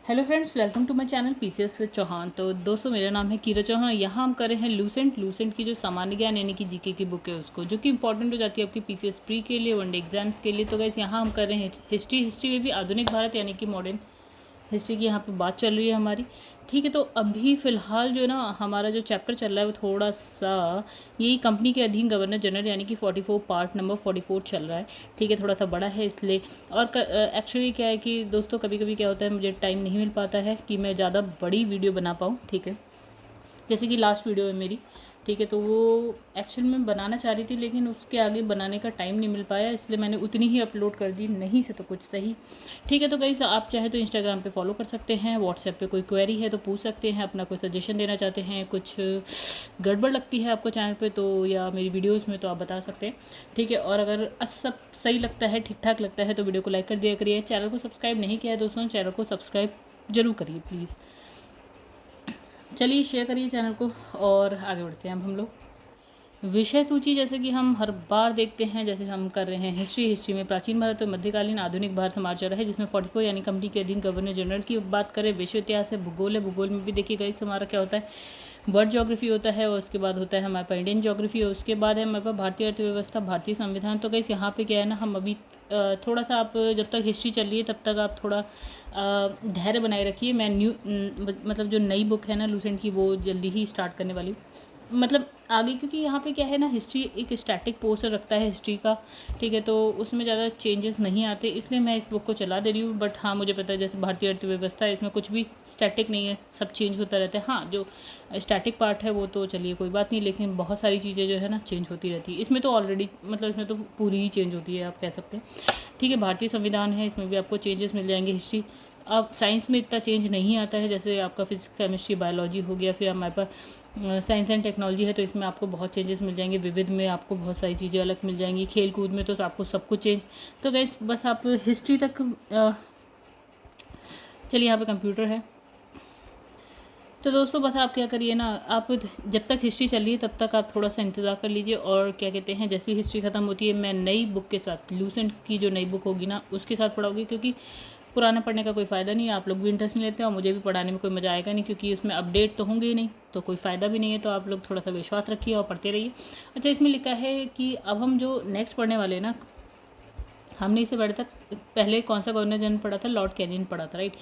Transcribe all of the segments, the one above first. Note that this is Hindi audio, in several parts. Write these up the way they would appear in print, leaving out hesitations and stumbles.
Hello friends, welcome to my channel PCS with Chauhan. तो दोस्तों, मेरा नाम है कीरा चौहान। यहाँ हम कर रहे हैं लूसेंट की जो सामान्य ज्ञान यानी कि जीके की बुक है उसको, जो कि इंपॉर्टेंट हो जाती है आपकी पीसीएस प्री के लिए, वनडे एग्जाम्स के लिए। तो गाइस, यहाँ हम कर रहे हैं हिस्ट्री में भी आधुनिक भारत यानी कि मॉडर्न हिस्ट्री की यहाँ पे बात चल रही है हमारी। ठीक है, तो अभी फ़िलहाल जो है ना हमारा जो चैप्टर चल रहा है वो थोड़ा सा यही कंपनी के अधीन गवर्नर जनरल यानी कि 44 पार्ट नंबर 44 चल रहा है। ठीक है, थोड़ा सा बड़ा है इसलिए। और एक्चुअली क्या है कि दोस्तों, कभी कभी क्या होता है, मुझे टाइम नहीं मिल पाता है कि मैं ज़्यादा बड़ी वीडियो बना पाऊँ। ठीक है, जैसे कि लास्ट वीडियो है मेरी। ठीक है, तो वो एक्चुअल में बनाना चाह रही थी लेकिन उसके आगे बनाने का टाइम नहीं मिल पाया, इसलिए मैंने उतनी ही अपलोड कर दी, नहीं से तो कुछ सही। ठीक है, तो गाइस, आप चाहे तो इंस्टाग्राम पे फॉलो कर सकते हैं, व्हाट्सएप पे कोई क्वेरी है तो पूछ सकते हैं, अपना कोई सजेशन देना चाहते हैं, कुछ गड़बड़ लगती है आपको चैनल पे तो या मेरी वीडियोज़ में तो आप बता सकते हैं। ठीक है, और अगर सब सही लगता है, ठीक ठाक लगता है तो वीडियो को लाइक कर दिया करिए। चैनल को सब्सक्राइब नहीं किया है दोस्तों, चैनल को सब्सक्राइब जरूर करिए प्लीज़। चलिए, शेयर करिए चैनल को और आगे बढ़ते हैं। अब हम लोग विषय सूची जैसे कि हम हर बार देखते हैं, जैसे हम कर रहे हैं हिस्ट्री में प्राचीन भारत और मध्यकालीन आधुनिक भारत हमारा चल रहा है, जिसमें 44 यानी कंपनी के अधीन गवर्नर जनरल की बात करें। विश्व इतिहास है, भूगोल है, भूगोल में भी देखिएगा इस हमारा क्या होता है, वर्ल्ड ज्योग्राफी होता है, और उसके बाद होता है हमारे पास इंडियन ज्योग्राफी, और उसके बाद है हमारे पास भारतीय अर्थव्यवस्था, भारतीय संविधान। तो गाइस, यहाँ पे क्या है ना, हम अभी थोड़ा सा, आप जब तक हिस्ट्री चल रही है तब तक आप थोड़ा धैर्य बनाए रखिए। मैं मतलब जो नई बुक है ना लूसेंट की, वो जल्दी ही स्टार्ट करने वाली हूँ, मतलब आगे, क्योंकि यहाँ पे क्या है ना, हिस्ट्री एक स्टैटिक पोर्शन रखता है हिस्ट्री का। ठीक है, तो उसमें ज़्यादा चेंजेस नहीं आते, इसलिए मैं इस बुक को चला दे रही हूँ। बट हाँ, मुझे पता है जैसे भारतीय अर्थव्यवस्था है, इसमें कुछ भी स्टैटिक नहीं है, सब चेंज होता रहता है। हाँ, जो स्टैटिक पार्ट है वो तो चलिए कोई बात नहीं, लेकिन बहुत सारी चीज़ें जो है ना चेंज होती रहती है। इसमें तो ऑलरेडी, मतलब इसमें तो पूरी ही चेंज होती है, आप कह सकते हैं। ठीक है, भारतीय संविधान है, इसमें भी आपको चेंजेस मिल जाएंगे। हिस्ट्री, अब साइंस में इतना चेंज नहीं आता है, जैसे आपका फिजिक्स केमिस्ट्री बायोलॉजी हो गया, फिर हमारे पास साइंस एंड टेक्नोलॉजी है, तो इसमें आपको बहुत चेंजेस मिल जाएंगे। विविध में आपको बहुत सारी चीज़ें अलग मिल जाएंगी। खेल कूद में तो आपको सब कुछ चेंज। तो गाइस, बस आप हिस्ट्री तक चलिए, यहाँ पे कंप्यूटर है। तो दोस्तों, बस आप क्या करिए ना, आप जब तक हिस्ट्री चल रही है तब तक आप थोड़ा सा इंतज़ार कर लीजिए, और क्या कहते हैं, जैसी हिस्ट्री ख़त्म होती है मैं नई बुक के साथ, लूसेंट की जो नई बुक होगी ना उसके साथ पढ़ाऊँगी, क्योंकि पुराना पढ़ने का कोई फ़ायदा नहीं है, आप लोग भी इंटरेस्ट नहीं लेते और मुझे भी पढ़ाने में कोई मज़ा आएगा नहीं, क्योंकि उसमें अपडेट तो होंगे ही नहीं, तो कोई फ़ायदा भी नहीं है। तो आप लोग थोड़ा सा विश्वास रखिए और पढ़ते रहिए। अच्छा, इसमें लिखा है कि अब हम जो नेक्स्ट पढ़ने वाले हैं ना, हमने इसे पहले कौन सा गवर्नर जनरल पढ़ा था, लॉर्ड कैनिंग पढ़ा था, राइट।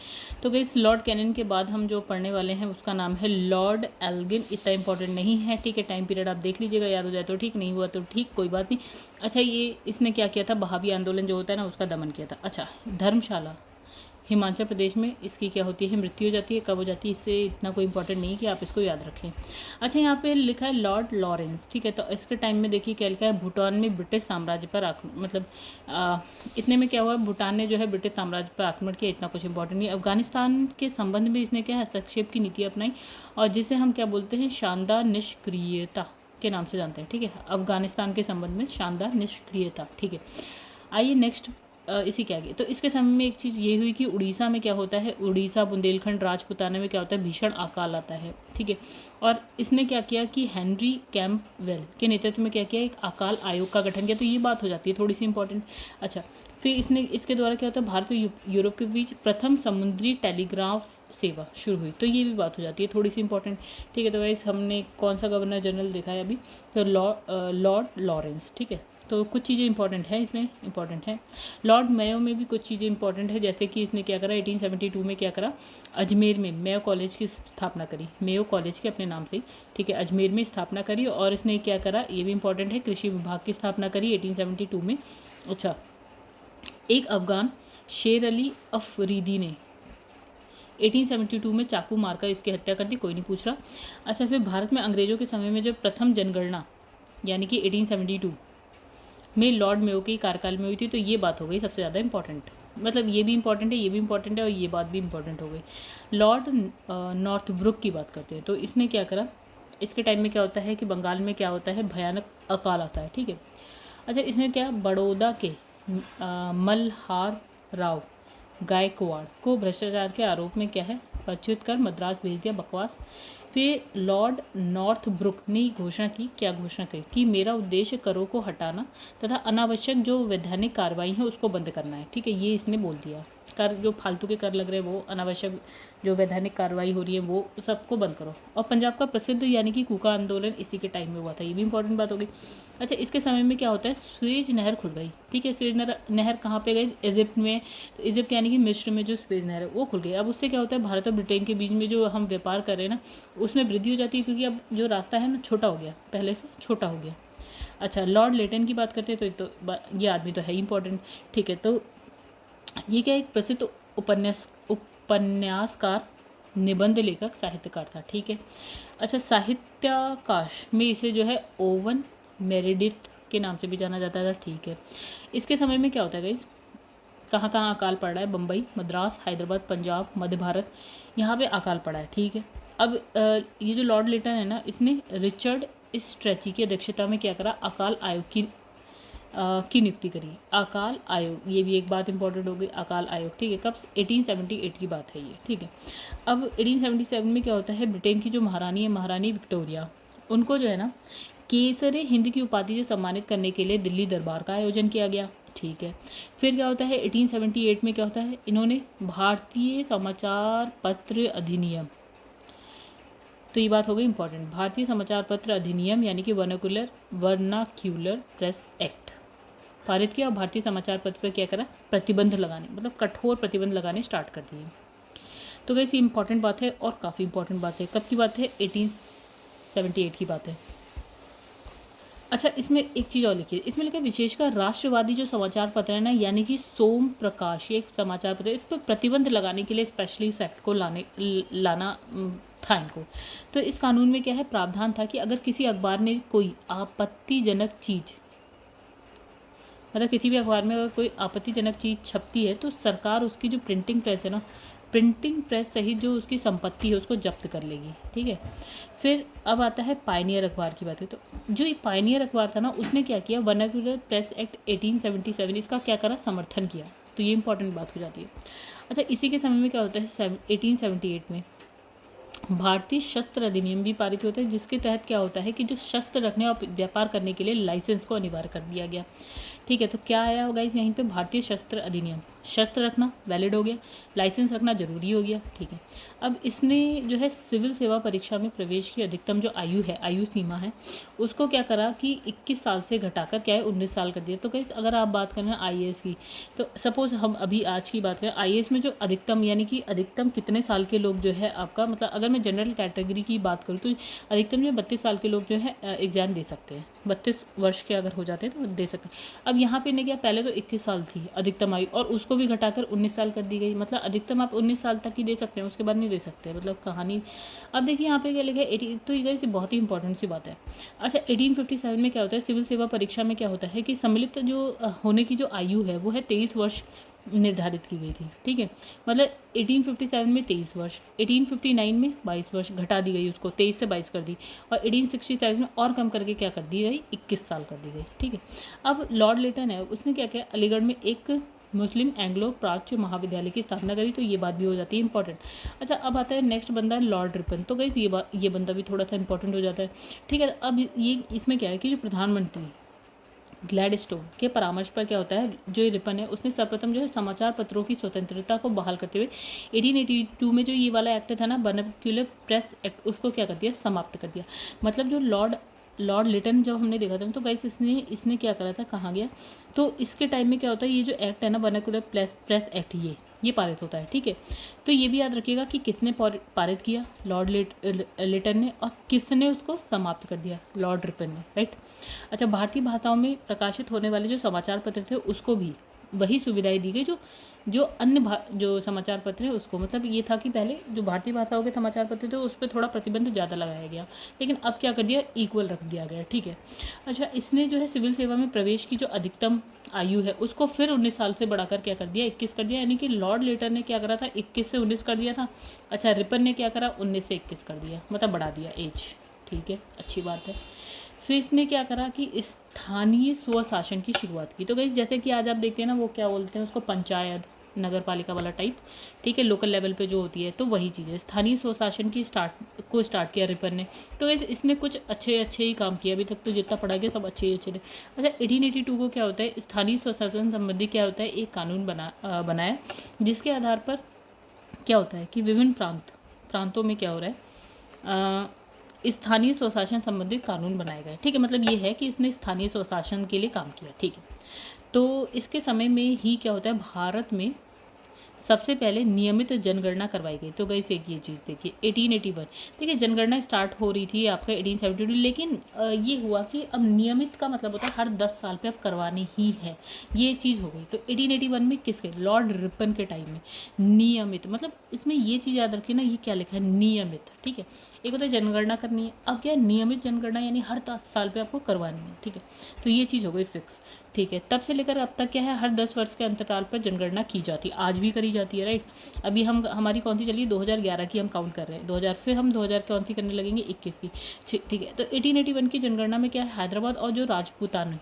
तो इस लॉर्ड कैनिंग के बाद हम जो पढ़ने वाले हैं उसका नाम है लॉर्ड एल्गिन। इतना इंपॉर्टेंट नहीं है, ठीक है, टाइम पीरियड आप देख लीजिएगा, याद हो जाए तो ठीक, नहीं हुआ तो ठीक, कोई बात नहीं। अच्छा, ये इसने क्या किया था, बहावी आंदोलन जो होता है ना उसका दमन किया था। अच्छा, धर्मशाला हिमाचल प्रदेश में इसकी क्या होती है, मृत्यु हो जाती है। कब हो जाती है, इससे इतना कोई इंपॉर्टेंट नहीं है कि आप इसको याद रखें। अच्छा, यहाँ पे लिखा है लॉर्ड लॉरेंस, ठीक है, तो इसके टाइम में देखिए क्या लिखा है, भूटान में ब्रिटिश साम्राज्य पर मतलब इतने में क्या हुआ, भूटान ने जो है ब्रिटिश साम्राज्य पर आक्रमण किया, इतना कुछ इंपॉर्टेंट नहीं। अफगानिस्तान के संबंध में इसने क्या हस्तक्षेप की नीति अपनाई, और जिसे हम क्या बोलते हैं, शानदार निष्क्रियता के नाम से जानते हैं। ठीक है, अफगानिस्तान के संबंध में शानदार निष्क्रियता। ठीक है, आइए नेक्स्ट इसी के आगे। तो इसके समय में एक चीज़ ये हुई कि उड़ीसा में क्या होता है, उड़ीसा बुंदेलखंड राजपुताना में क्या होता है, भीषण अकाल आता है। ठीक है, और इसने क्या किया कि हेनरी कैंपवेल के नेतृत्व में क्या किया, एक अकाल आयोग का गठन किया। तो ये बात हो जाती है थोड़ी सी इंपॉर्टेंट। अच्छा, फिर इसके द्वारा क्या होता है, भारत और यूरोप के बीच प्रथम समुद्री टेलीग्राफ सेवा शुरू हुई। तो ये भी बात हो जाती है थोड़ी सी इंपॉर्टेंट। ठीक है, तो गाइस, हमने कौन सा गवर्नर जनरल देखा है अभी, तो लॉर्ड लॉरेंस। ठीक है, तो कुछ चीज़ें इंपॉर्टेंट है, इसमें इंपॉर्टेंट है। लॉर्ड मेयो में भी कुछ चीज़ें इंपॉर्टेंट है, जैसे कि इसने क्या करा, 1872 में क्या करा, अजमेर में मेयो कॉलेज की स्थापना करी, मेयो कॉलेज के अपने नाम से। ठीक है, अजमेर में स्थापना करी, और इसने क्या करा, ये भी इंपॉर्टेंट है, कृषि विभाग की स्थापना करी 1872 में। अच्छा, एक अफगान शेर अली अफरीदी ने 1872 में चाकू मारकर इसकी हत्या कर दी, कोई नहीं पूछ रहा। अच्छा, फिर भारत में अंग्रेजों के समय में जो प्रथम जनगणना यानी कि 1872 में लॉर्ड मेयो के कार्यकाल में हुई थी, तो ये बात हो गई सबसे ज़्यादा इंपॉर्टेंट, मतलब ये भी इंपॉर्टेंट है, ये भी इंपॉर्टेंट है, और ये बात भी इंपॉर्टेंट हो गई। लॉर्ड नॉर्थब्रुक की बात करते हैं, तो इसने क्या करा, इसके टाइम में क्या होता है कि बंगाल में क्या होता है, भयानक अकाल आता है। ठीक है, अच्छा, इसने क्या, बड़ौदा के मल्हार राव गायकवाड़ को भ्रष्टाचार के आरोप में क्या है, पदच्युत कर मद्रास भेज दिया, बकवास। फिर लॉर्ड नॉर्थब्रुक ने घोषणा की, क्या घोषणा की कि मेरा उद्देश्य करों को हटाना तथा अनावश्यक जो वैधानिक कार्रवाई है उसको बंद करना है। ठीक है, ये इसने बोल दिया। कर जो फालतू के कर लग रहे हैं वो, अनावश्यक जो वैधानिक कार्रवाई हो रही है वो सबको बंद करो। और पंजाब का प्रसिद्ध यानी कि कूका आंदोलन इसी के टाइम में हुआ था, ये भी इंपॉर्टेंट बात होगी। अच्छा, इसके समय में क्या होता है, सुएज नहर खुल गई। ठीक है, सुएज नहर कहाँ पे गई, इजिप्ट में। तो इजिप्ट यानी कि मिस्र में जो सुएज नहर है वो खुल गई। अब उससे क्या होता है, भारत और ब्रिटेन के बीच में जो हम व्यापार कर रहे हैं ना उसमें वृद्धि हो जाती है, क्योंकि अब जो रास्ता है ना छोटा हो गया, पहले से छोटा हो गया। अच्छा, लॉर्ड लेटन की बात करते हैं तो ये आदमी तो है इंपॉर्टेंट। ठीक है, तो ये क्या एक प्रसिद्ध उपन्यासकार, निबंध लेखक, साहित्यकार था। ठीक है, अच्छा, साहित्याकाश में इसे जो है ओवन मेरेडिथ के नाम से भी जाना जाता था। ठीक है, इसके समय में क्या होता है गाइस, कहाँ कहाँ अकाल पड़ रहा है, बम्बई, मद्रास, हैदराबाद, पंजाब, मध्य भारत, यहाँ पे अकाल पड़ा है। ठीक है, अब ये जो लॉर्ड लेटन है ना, इसने रिचर्ड स्ट्रेची की अध्यक्षता में क्या करा, अकाल आयोग की नियुक्ति करी। अकाल आयोग, ये भी एक बात इंपॉर्टेंट हो गई, अकाल आयोग। ठीक है, कब, 1878 की बात है ये। ठीक है, अब 1877 में क्या होता है, ब्रिटेन की जो महारानी है, महारानी विक्टोरिया, उनको जो है ना केसरे हिंद की उपाधि से सम्मानित करने के लिए दिल्ली दरबार का आयोजन किया गया। ठीक है, फिर क्या होता है 1878 में क्या होता है, इन्होंने भारतीय समाचार पत्र अधिनियम, तो ये बात हो गई इंपॉर्टेंट, भारतीय समाचार पत्र अधिनियम यानी कि वर्नाक्यूलर प्रेस एक्ट पारित किया और भारतीय समाचार पत्र पर क्या करा, प्रतिबंध लगाने, मतलब कठोर प्रतिबंध लगाने स्टार्ट कर दिए। तो कैसी इंपॉर्टेंट बात है और काफ़ी इंपॉर्टेंट बात है। कब की बात है, 1878 की बात है। अच्छा, इसमें एक चीज़ और लिखी है, इसमें लिखा है विशेषकर राष्ट्रवादी जो समाचार पत्र है ना, यानी कि सोम प्रकाश, ये एक समाचार पत्र, इस पर प्रतिबंध लगाने के लिए स्पेशली इस एक्ट को लाना था इनको। तो इस कानून में क्या है, प्रावधान था कि अगर किसी अखबार में कोई आपत्तिजनक चीज़, मतलब किसी भी अखबार में अगर कोई आपत्तिजनक चीज़ छपती है तो सरकार उसकी जो प्रिंटिंग प्रेस है ना, प्रिंटिंग प्रेस सहित जो उसकी संपत्ति है उसको जब्त कर लेगी। ठीक है, फिर अब आता है पायनियर अखबार की बात है। तो जो ये पायनियर अखबार था ना, उसने क्या किया, वर्नाक्यूलर प्रेस एक्ट 1877 इसका क्या करा, समर्थन किया। तो ये इंपॉर्टेंट बात हो जाती है। अच्छा, इसी के समय में क्या होता है, 1878 में भारतीय शस्त्र अधिनियम भी पारित होता है, जिसके तहत क्या होता है कि जो शस्त्र रखने और व्यापार करने के लिए लाइसेंस को अनिवार्य कर दिया गया। ठीक है, तो क्या आया होगा इस यहीं पे, भारतीय शस्त्र अधिनियम, शस्त्र रखना वैलिड हो गया, लाइसेंस रखना जरूरी हो गया। ठीक है, अब इसने जो है सिविल सेवा परीक्षा में प्रवेश की अधिकतम जो आयु है, आयु सीमा है, उसको क्या करा कि 21 साल से घटाकर क्या है 19 साल कर दिया। तो गाइस अगर आप बात करें IAS की, तो सपोज हम अभी आज की बात करें, IAS में जो अधिकतम यानी कि अधिकतम कितने साल के लोग जो है आपका, मतलब अगर मैं जनरल कैटेगरी की बात करूँ तो अधिकतम जो 32 साल के लोग जो है एग्ज़ाम दे सकते हैं, 32 वर्ष के अगर हो जाते हैं तो दे सकते हैं। अब यहाँ पे ने क्या, पहले तो 21 साल थी अधिकतम आयु और उसको भी घटाकर 19 साल कर दी गई, मतलब अधिकतम आप 19 साल तक ही दे सकते हैं, उसके बाद नहीं दे सकते, मतलब कहानी। अब देखिए यहाँ पे क्या लिखा है 80, तो ये बहुत ही इंपॉर्टेंट सी बात है। अच्छा, 1857 में क्या होता है, सिविल सेवा परीक्षा में क्या होता है कि सम्मिलित जो होने की जो आयु है वो है 23 वर्ष निर्धारित की गई थी। ठीक है, मतलब 1857 में 23 वर्ष, 1859 में 22 वर्ष घटा दी गई, उसको 23 से 22 कर दी, और 1867 में और कम करके क्या कर दी गई, 21 साल कर दी गई। ठीक है, अब लॉर्ड लेटन है, उसने क्या किया, अलीगढ़ में एक मुस्लिम एंग्लो प्राच्य महाविद्यालय की स्थापना करी, तो ये बात भी हो जाती है इंपॉर्टेंट। अच्छा, अब आता है नेक्स्ट बंदा है लॉर्ड रिपन। तो गाइस ये बंदा भी थोड़ा सा इंपॉर्टेंट हो जाता है। ठीक है, अब ये इसमें क्या है कि जो प्रधानमंत्री ग्लैडस्टोन के परामर्श पर क्या होता है, जो रिपन है उसने सर्वप्रथम जो है समाचार पत्रों की स्वतंत्रता को बहाल करते हुए 1882 में जो ये वाला एक्ट था ना, वर्नाक्यूलर प्रेस एक्ट, उसको क्या कर दिया, समाप्त कर दिया। मतलब जो लॉर्ड लिटन जो हमने देखा था, तो गाइस इसने क्या करा था, कहाँ गया, तो इसके टाइम में क्या होता है, ये जो एक्ट है ना वर्नाक्यूलर प्रेस एक्ट, ये पारित होता है। ठीक है, तो ये भी याद रखिएगा कि किसने पारित किया, लॉर्ड लिटन ने, और किसने उसको समाप्त कर दिया, लॉर्ड रिपन ने, राइट। अच्छा, भारतीय भाषाओं में प्रकाशित होने वाले जो समाचार पत्र थे उसको भी वही सुविधाएं दी गई जो अन्य जो समाचार पत्र है उसको, मतलब ये था कि पहले जो भारतीय भाषाओं के समाचार पत्र थे उस पर थोड़ा प्रतिबंध ज़्यादा लगाया गया, लेकिन अब क्या कर दिया, इक्वल रख दिया गया। ठीक है, अच्छा, इसने जो है सिविल सेवा में प्रवेश की जो अधिकतम आयु है उसको फिर 19 साल से बढ़ाकर क्या कर दिया, 21 कर दिया, यानी कि लॉर्ड लेटर ने क्या करा था, 21 से 19 कर दिया था। अच्छा, रिपन ने क्या करा, 19 से 21 कर दिया, मतलब बढ़ा दिया एज। ठीक है, अच्छी बात है। फिर इसने क्या करा कि स्थानीय स्वशासन की शुरुआत की। तो गाइस जैसे कि आज आप देखते हैं ना, वो क्या बोलते हैं उसको, पंचायत, नगर पालिका वाला टाइप, ठीक है, लोकल लेवल पे जो होती है, तो वही चीज़ है। स्थानीय स्वशासन की स्टार्ट किया रिपन ने, तो इसने कुछ अच्छे ही काम किया। अभी तक तो जितना पढ़ा गया सब अच्छे थे। अच्छा, 1882 को क्या होता है, स्थानीय स्वशासन संबंधी क्या होता है, एक कानून बनाया, जिसके आधार पर क्या होता है कि विभिन्न प्रांतों में क्या हो रहा है, स्थानीय स्वशासन संबंधित कानून बनाए गए, ठीक है। मतलब ये है कि इसने स्थानीय स्वशासन के लिए काम किया, ठीक है। तो इसके समय में ही क्या होता है, भारत में सबसे पहले नियमित जनगणना करवाई गई। तो गई एक ये चीज़ देखिए 1881, देखिए जनगणना स्टार्ट हो रही थी आपका 1872, लेकिन ये हुआ कि अब नियमित का मतलब होता है हर 10 साल पे अब करवानी ही है, ये चीज़ हो गई। तो 1881 में किसके, लॉर्ड रिपन के टाइम में नियमित, मतलब इसमें ये चीज़ याद रखिए ना, ये क्या लिखा है, नियमित, ठीक है। एक होता है जनगणना करनी है, अब क्या है, नियमित जनगणना यानी हर 10 साल पे आपको करवानी है, ठीक है। तो ये चीज़ हो गई फिक्स, ठीक है। तब से लेकर अब तक क्या है, हर 10 वर्ष के अंतराल पर जनगणना की जाती है, आज भी करी जाती है, राइट। अभी हमारी कौन सी चलिए 2011 की हम काउंट कर रहे हैं, 2000, फिर हम 2000 कौन सी करने लगेंगे, 21 की, ठीक है। तो 1881 की जनगणना में क्या है, हैदराबाद और जो राजपूताना,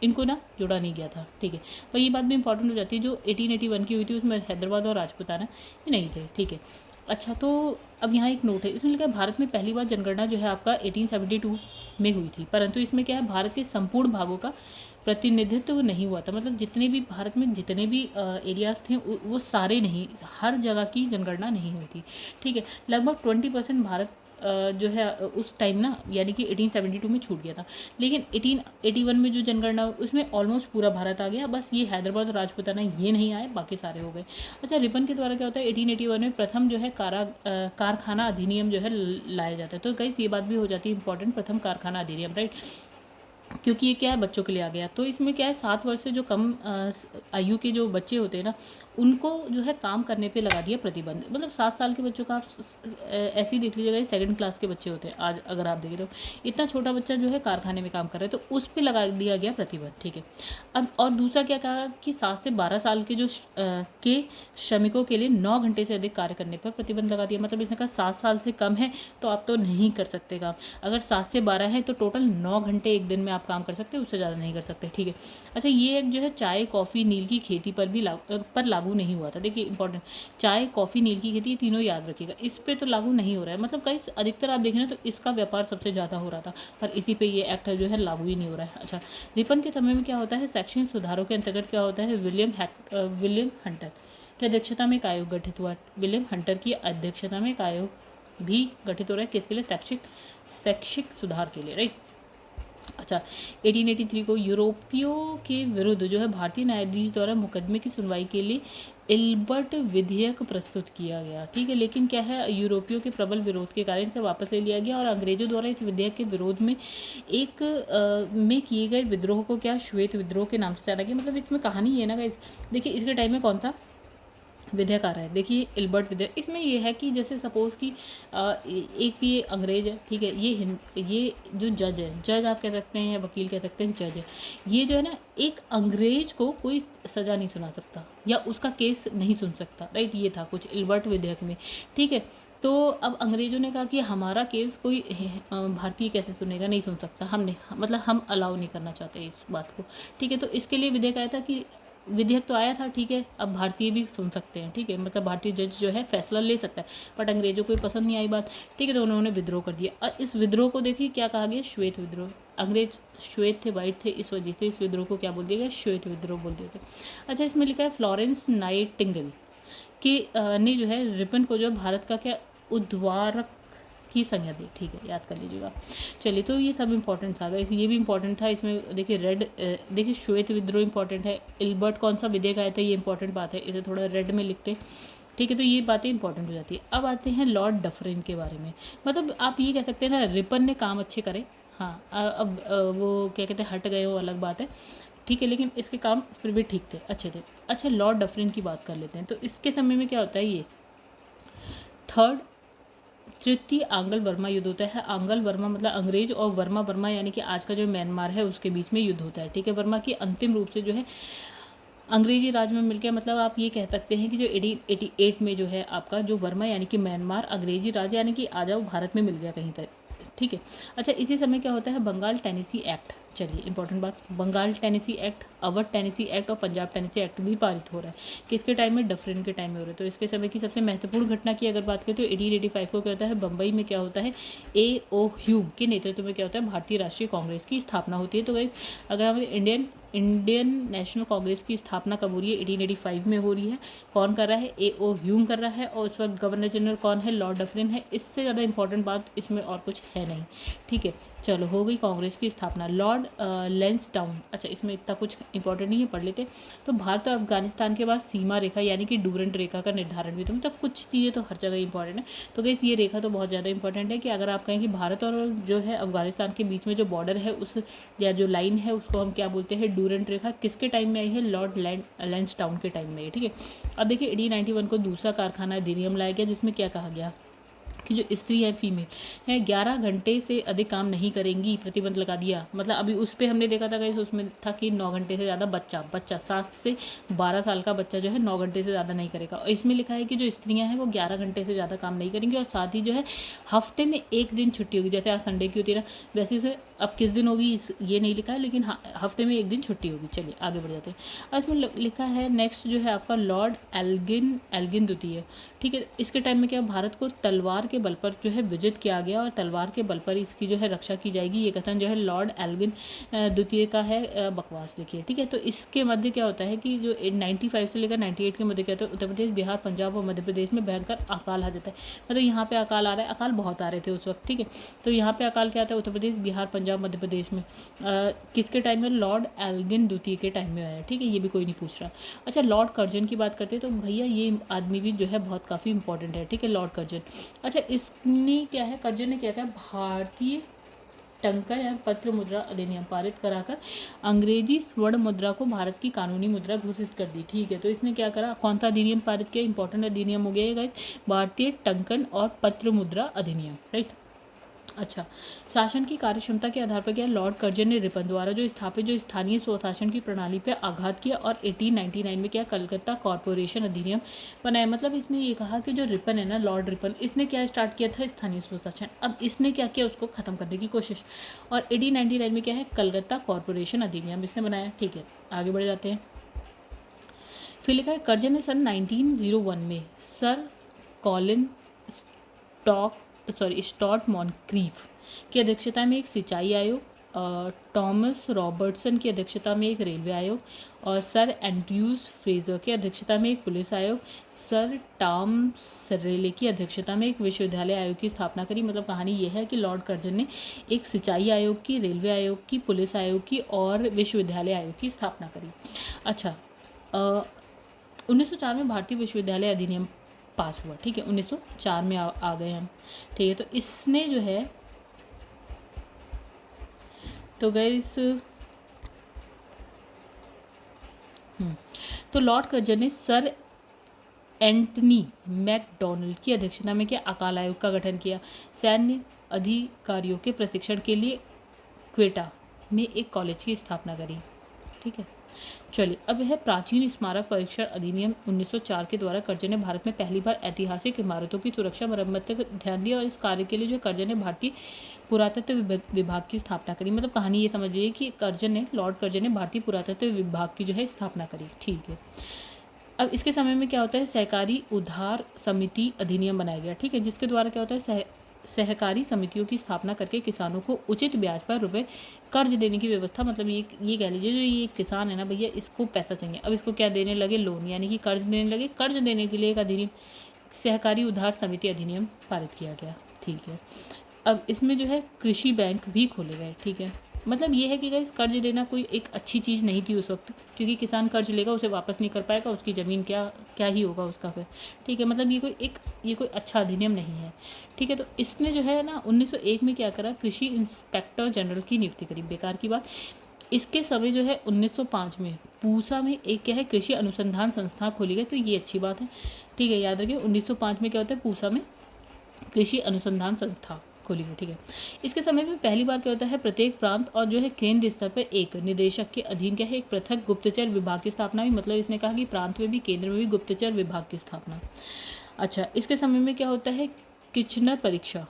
इनको ना जोड़ा नहीं गया था, ठीक है। पर ये बात भी इंपॉर्टेंट हो जाती है, जो 1881 की हुई थी उसमें हैदराबाद और राजपूताना ये नहीं थे, ठीक है। अच्छा, तो अब यहाँ एक नोट है, इसमें लिखा है भारत में पहली बार जनगणना जो है आपका 1872 में हुई थी, परंतु इसमें क्या है, भारत के संपूर्ण भागों का प्रतिनिधित्व नहीं हुआ था। मतलब जितने भी भारत में जितने भी एरियाज़ थे वो सारे नहीं, हर जगह की जनगणना नहीं हुई थी, ठीक है। लगभग 20% भारत जो है उस टाइम ना, यानी कि 1872 में छूट गया था। लेकिन 1881 में जो जनगणना उसमें ऑलमोस्ट पूरा भारत आ गया, बस ये हैदराबाद और राजपूताना ये नहीं आए, बाकी सारे हो गए। अच्छा, रिपन के द्वारा क्या होता है, 1881 में प्रथम जो है कारखाना अधिनियम जो है लाया जाता है। तो गाइस ये बात भी हो जाती है इंपॉर्टेंट, प्रथम कारखाना अधिनियम, राइट, क्योंकि ये क्या है, बच्चों के लिए आ गया। तो इसमें क्या है, 7 वर्ष से जो कम आयु के जो बच्चे होते हैं ना, उनको जो है काम करने पे लगा दिया प्रतिबंध। मतलब 7 साल के बच्चों का आप ऐसे ही देख लीजिएगा, 2nd क्लास के बच्चे होते हैं आज अगर आप देखें तो, इतना छोटा बच्चा जो है कारखाने में काम कर रहा है, तो उस पर लगा दिया गया प्रतिबंध, ठीक है। अब और दूसरा क्या कहा कि 7 से 12 साल के जो के श्रमिकों के लिए 9 घंटे से अधिक कार्य करने पर प्रतिबंध लगा दिया। मतलब इसने कहा 7 साल से कम है तो आप तो नहीं कर सकते काम, अगर 7 से 12 है तो टोटल 9 घंटे एक दिन में आप काम कर सकते हैं, उससे ज़्यादा नहीं कर सकते, ठीक है। अच्छा, ये एक जो है चाय, कॉफ़ी, नील की खेती पर भी लागू नहीं हुआ था। देखिए इंपॉर्टेंट, चाय, कॉफ़ी, नील की खेती, ये तीनों याद रखिएगा, इस पे तो लागू नहीं हो रहा है। मतलब कई अधिकतर आप देखें ना तो इसका व्यापार सबसे ज़्यादा हो रहा था, पर इसी पे ये एक्ट जो है लागू ही नहीं हो रहा है। अच्छा, रिपन के समय में क्या होता है, शैक्षणिक सुधारों के अंतर्गत क्या होता है, विलियम हंटर की अध्यक्षता में एक आयोग गठित हुआ। विलियम हंटर की अध्यक्षता में एक आयोग भी गठित हो रहा है, किसके लिए, शैक्षिक सुधार के लिए, राइट। अच्छा, 1883 को यूरोपियों के विरुद्ध जो है भारतीय न्यायाधीश द्वारा मुकदमे की सुनवाई के लिए इल्बर्ट विधेयक प्रस्तुत किया गया, ठीक है। लेकिन क्या है, यूरोपियों के प्रबल विरोध के कारण इसे वापस ले लिया गया और अंग्रेजों द्वारा इस विधेयक के विरोध में में किए गए विद्रोह को क्या, श्वेत विद्रोह के नाम से जाना गया। मतलब इसमें कहानी ये ना गाइस, देखिए इसके टाइम में कौन था विधेयक आ रहा है, देखिए इल्बर्ट विधेयक। इसमें ये है कि जैसे सपोज़ कि एक ये अंग्रेज है, ठीक है, ये जो जज है, जज आप कह सकते हैं या वकील कह सकते हैं, जज है, ये जो है ना, एक अंग्रेज को कोई सज़ा नहीं सुना सकता या उसका केस नहीं सुन सकता, राइट। ये था कुछ इल्बर्ट विधेयक में, ठीक है। तो अब अंग्रेज़ों ने कहा कि हमारा केस कोई भारतीय कैसे सुनेगा, नहीं सुन सकता, हमने मतलब हम अलाउ नहीं करना चाहते इस बात को, ठीक है। तो इसके लिए विधेयक आया था कि विधेयक तो आया था, ठीक है, अब भारतीय भी सुन सकते हैं, ठीक है, मतलब भारतीय जज जो है फैसला ले सकता है, बट अंग्रेजों को पसंद नहीं आई बात, ठीक है। तो उन्होंने विद्रोह कर दिया। इस विद्रोह को देखिए क्या कहा गया, श्वेत विद्रोह। अंग्रेज श्वेत थे, वाइट थे, इस वजह से इस विद्रोह को क्या बोल दिया गया, श्वेत विद्रोह बोल दिया गया। अच्छा, इसमें लिखा है फ्लोरेंस नाइटिंगेल की ने जो है रिपन को जो भारत का क्या उद्वारक की संज्ञा दी, ठीक है, याद कर लीजिएगा। चलिए, तो ये सब इंपॉर्टेंट था, ये भी इंपॉर्टेंट था। इसमें देखिए देखिए श्वेत विद्रोह इंपॉर्टेंट है, इल्बर्ट कौन सा विधेयक आया था, ये इंपॉर्टेंट बात है, इसे थोड़ा रेड में लिखते, ठीक है। तो ये बातें इंपॉर्टेंट हो जाती है। अब आते हैं लॉर्ड डफरिन के बारे में। मतलब आप ये कह सकते हैं ना, रिपन ने काम अच्छे करे, हाँ। अब वो क्या कहते हैं, हट गए, वो अलग बात है, ठीक है, लेकिन इसके काम फिर भी ठीक थे, अच्छे थे। अच्छा, लॉर्ड डफरिन की बात कर लेते हैं। तो इसके समय में क्या होता है, ये तृतीय आंग्ल वर्मा युद्ध होता है। आंग्ल वर्मा मतलब अंग्रेज, और वर्मा यानी कि आज का जो म्यांमार है उसके बीच में युद्ध होता है, ठीक है। वर्मा की अंतिम रूप से जो है अंग्रेजी राज में मिल गया। मतलब आप ये कह सकते हैं कि जो 1888 में जो है आपका जो वर्मा यानी कि म्यांमार अंग्रेजी राज यानी कि आ जाओ भारत में मिल गया कहीं तक, ठीक है। अच्छा, इसी समय क्या होता है, बंगाल टेनेसी एक्ट, चलिए इंपॉर्टेंट बात, Bengal tenancy act, Awadh tenancy act और पंजाब टेनेसी एक्ट भी पारित हो रहा है। किसके टाइम में? डफरिन के टाइम में हो रहा है। तो इसके समय की सबसे महत्वपूर्ण घटना की अगर बात करें तो 1885 को क्या होता है, बम्बई में क्या होता है, A.O. ह्यूम के नेतृत्व में क्या होता है, भारतीय राष्ट्रीय कांग्रेस की स्थापना होती है। तो गाइस अगर हम इंडियन नेशनल कांग्रेस की स्थापना कब हो रही है? 1885 में हो रही है। कौन कर रहा है? A.O. ह्यूम कर रहा है, और उस वक्त गवर्नर जनरल कौन है? लॉर्ड डफरिन है। इससे ज़्यादा इंपॉर्टेंट बात इसमें और कुछ है नहीं, ठीक है। चलो हो गई कांग्रेस की स्थापना। लॉर्ड लैंसडाउन, अच्छा इसमें इतना कुछ इंपॉर्टेंट नहीं है, पढ़ लेते। तो भारत और अफगानिस्तान के बाद सीमा रेखा यानी कि डूरंट रेखा का निर्धारण भी, तो मतलब कुछ चीज़ें तो हर जगह इंपॉर्टेंट है। तो गाइस ये रेखा तो बहुत ज़्यादा इंपॉर्टेंट है कि अगर आप कहें कि भारत और जो है अफगानिस्तान के बीच में जो बॉर्डर है उस या जो लाइन है उसको हम क्या बोलते हैं? डूरंट रेखा। किसके टाइम में आई है? लॉर्ड लैंसडाउन के टाइम में, ठीक है। अब देखिए 1891 को दूसरा कारखाना अधिनियम लाया गया, जिसमें क्या कहा गया कि जो स्त्री है, फीमेल है, 11 घंटे से अधिक काम नहीं करेंगी, प्रतिबंध लगा दिया। मतलब अभी उस पर हमने देखा था गाइस, उसमें था कि 9 घंटे से ज़्यादा बच्चा 7 से 12 साल का बच्चा जो है 9 घंटे से ज़्यादा नहीं करेगा। और इसमें लिखा है कि जो स्त्रियां हैं वो 11 घंटे से ज़्यादा काम नहीं करेंगी, और साथ ही जो है हफ्ते में एक दिन छुट्टी होगी। जैसे आज संडे की होती है ना, वैसे उसे अब किस दिन होगी ये नहीं लिखा है, लेकिन हाँ हफ्ते में एक दिन छुट्टी होगी। चलिए आगे बढ़ जाते हैं। और इसमें लिखा है नेक्स्ट जो है आपका लॉर्ड एल्गिन द्वितीय, ठीक है। इसके टाइम में क्या, भारत को तलवार के बल पर जो है विजित किया गया, और तलवार के बल पर इसकी जो है रक्षा की जाएगी। ये कथन जो है लॉर्ड एल्गिन द्वितीय का है, बकवास लिखिए, ठीक है। तो इसके मध्य क्या होता है कि जो 95 से लेकर 98 के मध्य क्या होता है, उत्तर प्रदेश, बिहार, पंजाब और मध्य प्रदेश में भयंकर अकाल आ जाता है। मतलब यहाँ पे अकाल आ रहा है, अकाल बहुत आ रहे थे उस वक्त, ठीक है। तो यहाँ पे अकाल क्या आता है? उत्तर प्रदेश, बिहार, पंजाब, मध्य प्रदेश में। किसके टाइम में? लॉर्ड एल्गिन द्वितीय के टाइम में आया, ठीक है। ये भी कोई नहीं पूछ रहा। अच्छा लॉर्ड कर्जन की बात करते हैं, तो भैया ये आदमी भी जो है बहुत काफ़ी इंपॉर्टेंट है, ठीक है, लॉर्ड कर्जन। अच्छा इसने क्या है, कर्जन ने क्या किया, भारतीय टंकर या पत्र मुद्रा अधिनियम पारित कराकर अंग्रेजी स्वर्ण मुद्रा को भारत की कानूनी मुद्रा घोषित कर दी, ठीक है। तो इसने क्या करा, कौन सा अधिनियम पारित किया? इंपॉर्टेंट अधिनियम हो गया ये गाइस, भारतीय टंकन और पत्र मुद्रा अधिनियम, राइट। अच्छा शासन की कार्यक्षमता के आधार पर क्या, लॉर्ड कर्जन ने रिपन द्वारा जो स्थापित जो स्थानीय स्वशासन की प्रणाली पर आघात किया, और 1899 में क्या, कलकत्ता कॉरपोरेशन अधिनियम बनाया। मतलब इसने ये कहा कि जो रिपन है ना, लॉर्ड रिपन, इसने क्या स्टार्ट किया था? स्थानीय स्वशासन। अब इसने क्या किया, उसको खत्म करने की कोशिश, और 1899 में क्या है, कलकत्ता कॉरपोरेशन अधिनियम इसने बनाया, ठीक है। आगे बढ़ जाते हैं। फिर लिखा है कर्जन ने सन 1901 में सर कॉलिन स्टॉट मॉनक्रीफ की अध्यक्षता में एक सिंचाई आयोग, टॉमस रॉबर्टसन की अध्यक्षता में एक रेलवे आयोग, और सर एंड्रयूज फ्रेजर की अध्यक्षता में एक पुलिस आयोग, सर टॉम सरेले की अध्यक्षता में एक विश्वविद्यालय आयोग की स्थापना करी। मतलब कहानी यह है कि लॉर्ड कर्जन ने एक सिंचाई आयोग की, रेलवे आयोग की, पुलिस आयोग की और विश्वविद्यालय आयोग की स्थापना करी। अच्छा 1904 में भारतीय विश्वविद्यालय अधिनियम पास हुआ, ठीक है। 1904 में आ गए हम, ठीक है। तो इसने जो है, तो गाइस तो लॉर्ड कर्जन ने सर एंटनी मैकडॉनल्ड की अध्यक्षता में क्या, अकाल आयोग का गठन किया। सैन्य अधिकारियों के प्रशिक्षण के लिए क्वेटा में एक कॉलेज की स्थापना करी, ठीक है। चलिए अब है प्राचीन स्मारक परीक्षण अधिनियम 1904 के द्वारा कर्जन ने भारत में पहली बार ऐतिहासिक इमारतों की सुरक्षा मरम्मत पर ध्यान दिया, और इस कार्य के लिए जो कर्जन ने भारतीय पुरातत्व विभाग की स्थापना करी। मतलब कहानी ये समझ लीजिए कि लॉर्ड कर्जन ने भारतीय पुरातत्व विभाग की जो है स्थापना करी, ठीक है। अब इसके समय में क्या होता है, सहकारी उधार समिति अधिनियम बनाया गया, ठीक है, जिसके द्वारा क्या होता है, सहकारी समितियों की स्थापना करके किसानों को उचित ब्याज पर रुपए कर्ज देने की व्यवस्था। मतलब ये कह लीजिए जो ये किसान है ना भैया, इसको पैसा चाहिए, अब इसको क्या देने लगे, लोन, यानी कि कर्ज देने लगे। कर्ज देने के लिए एक अधिनियम, सहकारी उधार समिति अधिनियम पारित किया गया, ठीक है। अब इसमें जो है कृषि बैंक भी खोले गए, ठीक है। मतलब ये है कि गाइस कर्ज देना कोई एक अच्छी चीज़ नहीं थी उस वक्त, क्योंकि किसान कर्ज लेगा उसे वापस नहीं कर पाएगा, उसकी ज़मीन क्या ही होगा उसका फिर, ठीक है। मतलब ये कोई अच्छा अधिनियम नहीं है, ठीक है। तो इसने जो है ना 1901 में क्या करा, कृषि इंस्पेक्टर जनरल की नियुक्ति करी। बेकार की बात, इसके समय जो है 1905 में पूसा में एक क्या है, कृषि अनुसंधान संस्था खोली गई। तो ये अच्छी बात है, ठीक है, याद रखिए 1905 में क्या होता है, पूसा में कृषि अनुसंधान संस्था खोली गई, ठीक है। इसके समय में पहली बार क्या होता है, प्रत्येक प्रांत और जो है केंद्र स्तर पर एक निदेशक के अधीन क्या है, एक पृथक गुप्तचर विभाग की स्थापना हुई। मतलब इसने कहा कि प्रांत में भी केंद्र में भी गुप्तचर विभाग की स्थापना। अच्छा इसके समय में क्या होता है, किचनर परीक्षा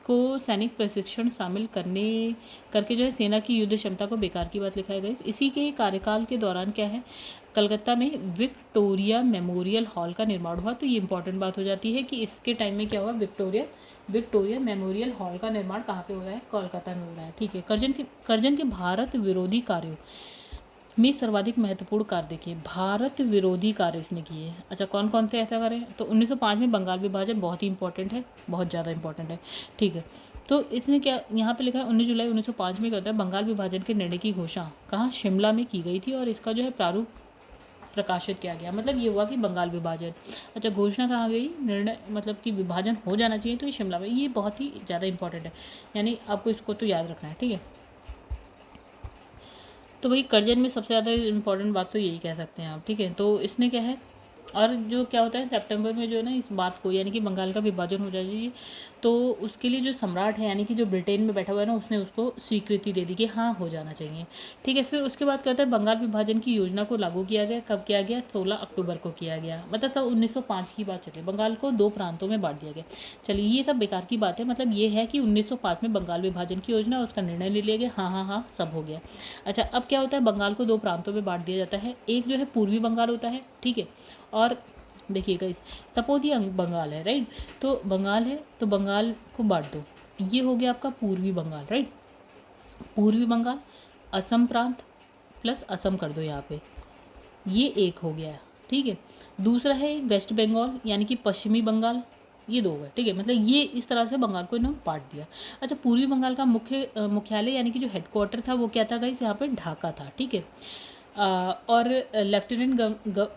को सैनिक प्रशिक्षण शामिल करके जो है सेना की युद्ध क्षमता को बेकार की बात लिखा गया। इसी के कार्यकाल के दौरान क्या है, कलकत्ता में विक्टोरिया मेमोरियल हॉल का निर्माण हुआ। तो ये इंपॉर्टेंट बात हो जाती है कि इसके टाइम में क्या हुआ, विक्टोरिया मेमोरियल हॉल का निर्माण कहाँ पे हो रहा है, कोलकाता में हो रहा है। ठीक है, कर्जन के भारत विरोधी कार्यों में सर्वाधिक महत्वपूर्ण कार्य देखिए, भारत विरोधी कार्य इसने किए। अच्छा, कौन कौन से ऐसा करें, तो 1905 में बंगाल विभाजन बहुत ही इंपॉर्टेंट है, बहुत ज़्यादा इंपॉर्टेंट है। ठीक है, तो इसने क्या यहाँ पे लिखा है, 19 जुलाई 1905 में क्या होता है, बंगाल विभाजन के निर्णय की घोषणा कहाँ, शिमला में की गई थी और इसका जो है प्रारूप प्रकाशित किया गया। मतलब ये हुआ कि बंगाल विभाजन, अच्छा घोषणा कहाँ गई, निर्णय मतलब कि विभाजन हो जाना चाहिए, तो ये शिमला में, ये बहुत ही ज़्यादा इंपॉर्टेंट है, यानी आपको इसको तो याद रखना है। ठीक है, तो भाई कर्जन में सबसे ज़्यादा इंपॉर्टेंट बात तो यही कह सकते हैं आप। ठीक है, तो इसने क्या है, और जो क्या होता है सितंबर में जो है ना इस बात को, यानी कि बंगाल का विभाजन हो जाए, तो उसके लिए जो सम्राट है यानी कि जो ब्रिटेन में बैठा हुआ है ना, उसने उसको स्वीकृति दे दी कि हाँ हो जाना चाहिए। ठीक है, फिर उसके बाद क्या होता है, बंगाल विभाजन की योजना को लागू किया गया। कब किया गया, 16 अक्टूबर को किया गया। मतलब सब 1905 की बात चली, बंगाल को 2 प्रांतों में बांट दिया गया। चलिए ये सब बेकार की बात है, मतलब ये है कि 1905 में बंगाल विभाजन की योजना, उसका निर्णय ले लिया गया, हाँ सब हो गया। अच्छा, अब क्या होता है, बंगाल को 2 प्रांतों में बांट दिया जाता है। एक जो है पूर्वी बंगाल होता है, ठीक है, और देखिएगा इस सपोज ये बंगाल है, राइट, तो बंगाल है तो बंगाल को बांट दो, ये हो गया आपका पूर्वी बंगाल, राइट, पूर्वी बंगाल, असम प्रांत प्लस असम कर दो यहाँ पे, ये एक हो गया। ठीक है, दूसरा है वेस्ट बंगाल यानी कि पश्चिमी बंगाल, ये 2 है। ठीक है, मतलब ये इस तरह से बंगाल को इन्होंने बांट दिया। अच्छा, पूर्वी बंगाल का मुख्यालय यानी कि जो हेडक्वार्टर था वो क्या था गाइस, यहाँ पे ढाका था। ठीक है, और लेफ्टिनेंट